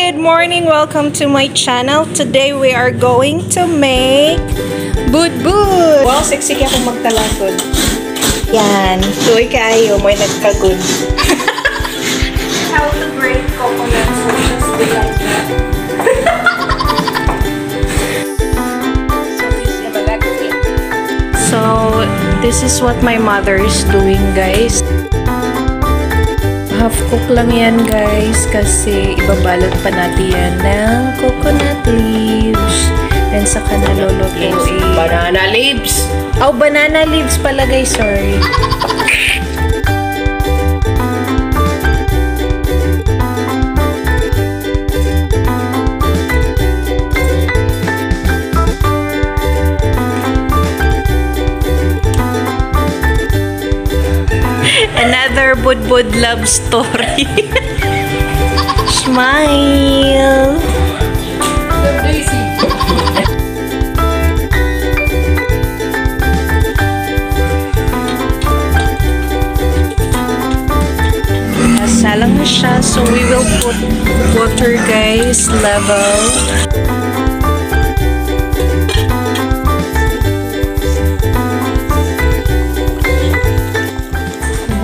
Good morning! Welcome to my channel. Today we are going to make bood-bod. Wow, sexy ka kung magtalakod. Yan. Tuloy kayo. May nagkagod. How to grate coconuts. Just be like that. So, this is what my mother is doing, guys. Half cook lang yan, guys, kasi ibabalot pa natin yan ng coconut leaves. And saka nalulutuin. Banana leaves! Oh, banana leaves pala, guys. Sorry. Another bood-bod love story. Smile. Salang na siya, so we will put water, guys, level.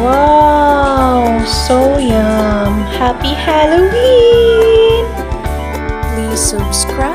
Wow, so yum. Happy Halloween. Please subscribe.